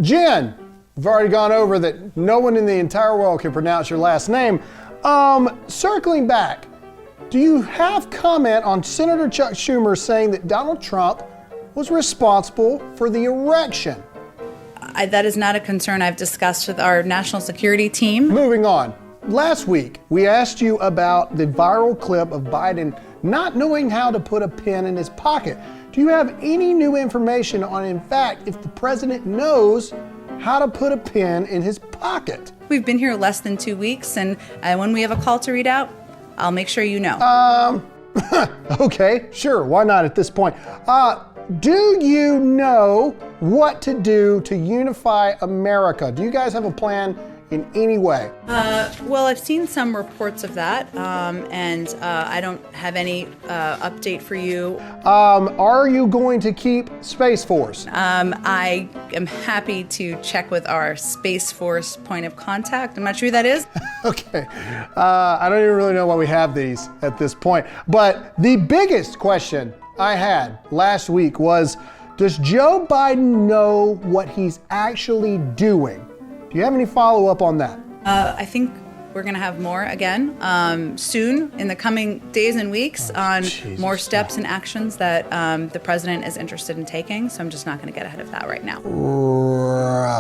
Jen, we've already gone over that no one in the entire world can pronounce your last name. Circling back, do you have comment on Senator Chuck Schumer saying that Donald Trump was responsible for the election? That is not a concern I've discussed with our national security team. Moving on. Last week, we asked you about the viral clip of Biden not knowing how to put a pen in his pocket. Do you have any new information on, in fact, if the president knows how to put a pen in his pocket? We've been here less than 2 weeks, and when we have a call to read out, I'll make sure you know. Okay, sure, why not at this point? Do you know what to do to unify America? Do you guys have a plan in any way? Well, I've seen some reports of that, and I don't have any update for you. Are you going to keep Space Force? I am happy to check with our Space Force point of contact. I'm not sure who that is. Okay, I don't even really know why we have these at this point. But the biggest question I had last week was, does Joe Biden know what he's actually doing? Do you have any follow-up on that? I think we're going to have more again soon in the coming days and weeks on more steps and actions that the president is interested in taking. So I'm just not going to get ahead of that right now. Right.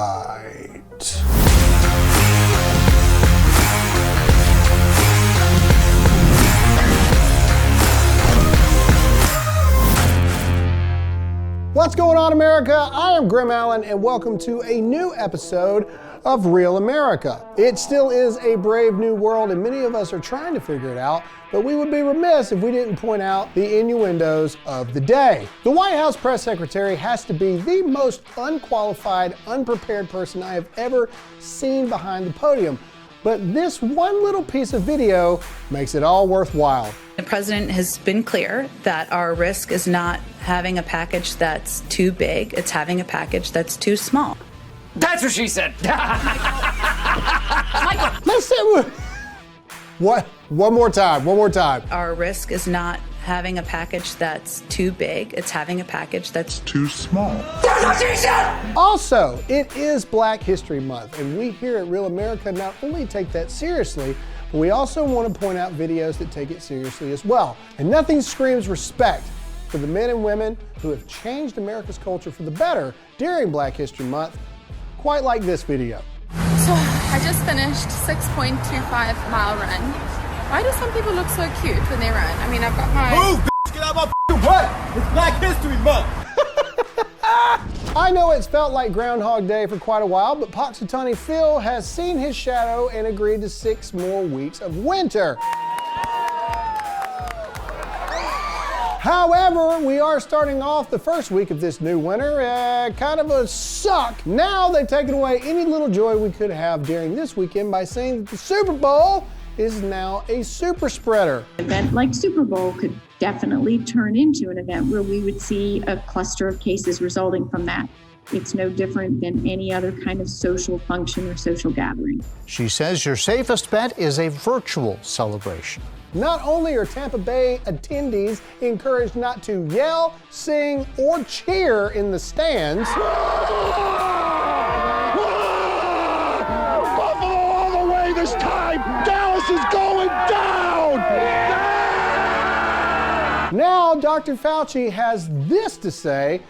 What's going on, America? I am Grim Allen, and welcome to a new episode of Real America. It still is a brave new world, and many of us are trying to figure it out, but we would be remiss if we didn't point out the innuendos of the day. The White House press secretary has to be the most unqualified, unprepared person I have ever seen behind the podium. But this one little piece of video makes it all worthwhile. The president has been clear that our risk is not having a package that's too big, it's having a package that's too small. That's what she said. Michael. Listen, what? One more time. Our risk is not having a package that's too big, it's having a package that's too small. That's what she said! Also, it is Black History Month, and we here at Real America not only take that seriously, but we also want to point out videos that take it seriously as well. And nothing screams respect for the men and women who have changed America's culture for the better during Black History Month, quite like this video. So I just finished 6.25 mile run. Why do some people look so cute when they run? I mean, I've got my... Move, bitch! Get out of my butt! It's Black History Month! I know it's felt like Groundhog Day for quite a while, but Punxsutawney Phil has seen his shadow and agreed to 6 more weeks of winter. However, we are starting off the first week of this new winter, kind of a suck. Now they've taken away any little joy we could have during this weekend by saying that the Super Bowl is now a super spreader. An event like Super Bowl could definitely turn into an event where we would see a cluster of cases resulting from that. It's no different than any other kind of social function or social gathering. She says your safest bet is a virtual celebration. Not only are Tampa Bay attendees encouraged not to yell, sing, or cheer in the stands, Buffalo all the way this time! Dallas is going down! now Dr. Fauci has this to say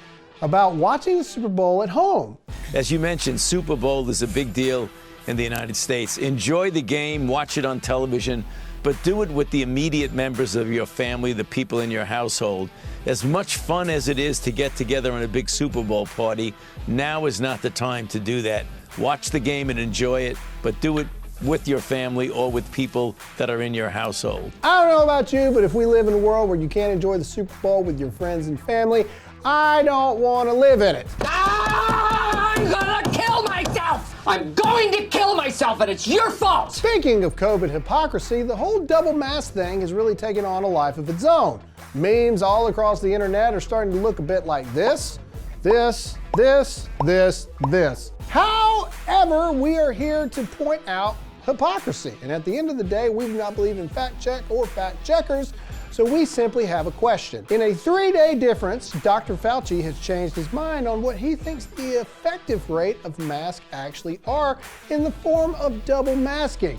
about watching the Super Bowl at home. As you mentioned, Super Bowl is a big deal in the United States. Enjoy the game, watch it on television, but do it with the immediate members of your family, the people in your household. As much fun as it is to get together in a big Super Bowl party, now is not the time to do that. Watch the game and enjoy it, but do it with your family or with people that are in your household. I don't know about you, but if we live in a world where you can't enjoy the Super Bowl with your friends and family, I don't want to live in it. I'm gonna kill myself! I'm going to kill myself, and it's your fault! Speaking of COVID hypocrisy, the whole double mask thing has really taken on a life of its own. Memes all across the internet are starting to look a bit like this. However, we are here to point out hypocrisy. And at the end of the day, we do not believe in fact check or fact checkers, So we simply have a question. In a 3-day difference, Dr. Fauci has changed his mind on what he thinks the effective rate of masks actually are in the form of double masking.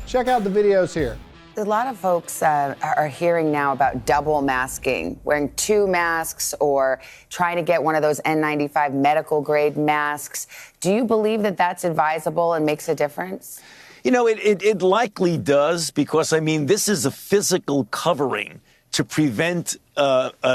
Check out the videos here. A lot of folks are hearing now about double masking, wearing 2 masks or trying to get one of those N95 medical grade masks. Do you believe that that's advisable and makes a difference? You know, it likely does because, I mean, this is a physical covering to prevent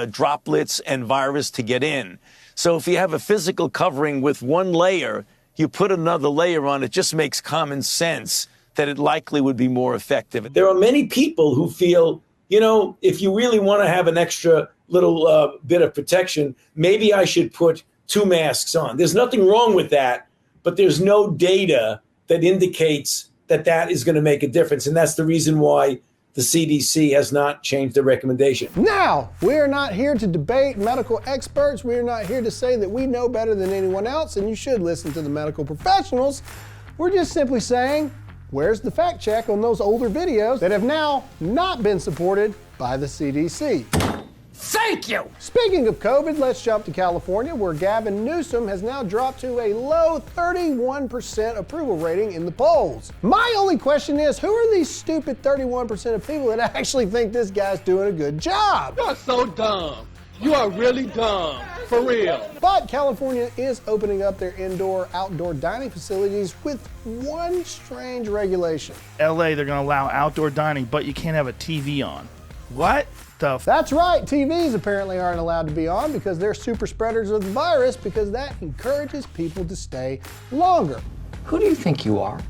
droplets and virus to get in. So if you have a physical covering with one layer, you put another layer on, it just makes common sense that it likely would be more effective. There are many people who feel, you know, if you really want to have an extra little bit of protection, maybe I should put 2 masks on. There's nothing wrong with that, but there's no data that indicates that that is going to make a difference. And that's the reason why the CDC has not changed their recommendation. Now, we are not here to debate medical experts. We are not here to say that we know better than anyone else, and you should listen to the medical professionals. We're just simply saying, where's the fact check on those older videos that have now not been supported by the CDC? Thank you! Speaking of COVID, let's jump to California, where Gavin Newsom has now dropped to a low 31% approval rating in the polls. My only question is, who are these stupid 31% of people that actually think this guy's doing a good job? You're so dumb. You are really dumb. For real. But California is opening up their indoor-outdoor dining facilities with one strange regulation. LA, they're going to allow outdoor dining, but you can't have a TV on. What the f? That's right, TVs apparently aren't allowed to be on because they're super spreaders of the virus, because that encourages people to stay longer. Who do you think you are?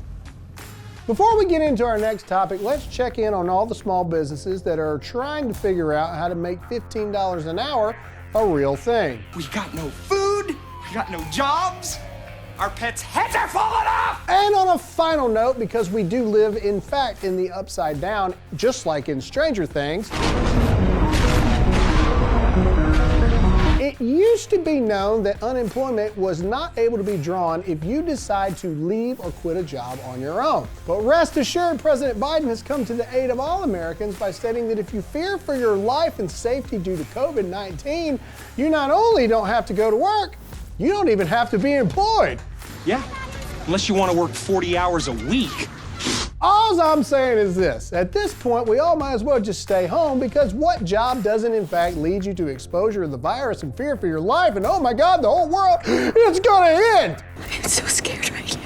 Before we get into our next topic, let's check in on all the small businesses that are trying to figure out how to make $15 an hour a real thing. We got no food, we got no jobs, our pets' heads are falling off! And on a final note, because we do live, in fact, in the upside down, just like in Stranger Things, it used to be known that unemployment was not able to be drawn if you decide to leave or quit a job on your own. But rest assured, President Biden has come to the aid of all Americans by stating that if you fear for your life and safety due to COVID-19, you not only don't have to go to work, you don't even have to be employed. Yeah, unless you want to work 40 hours a week. All I'm saying is this: at this point, we all might as well just stay home, because what job doesn't in fact lead you to exposure to the virus and fear for your life, and oh my God, the whole world, it's gonna end. I'm so scared right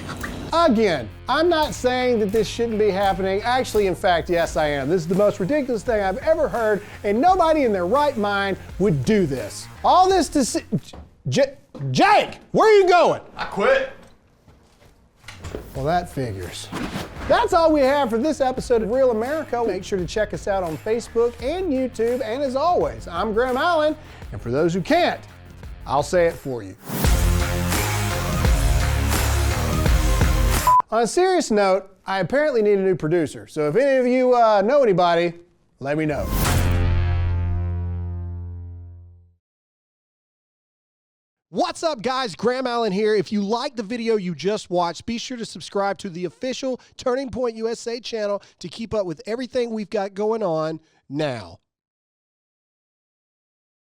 now. Again, I'm not saying that this shouldn't be happening. Actually, in fact, yes, I am. This is the most ridiculous thing I've ever heard, and nobody in their right mind would do this. All this to see, Jake, where are you going? I quit. Well, that figures. That's all we have for this episode of Real America. Make sure to check us out on Facebook and YouTube. And as always, I'm Graham Allen. And for those who can't, I'll say it for you. On a serious note, I apparently need a new producer. So if any of you know anybody, let me know. What's up, guys? Graham Allen here. If you liked the video you just watched, be sure to subscribe to the official Turning Point USA channel to keep up with everything we've got going on now.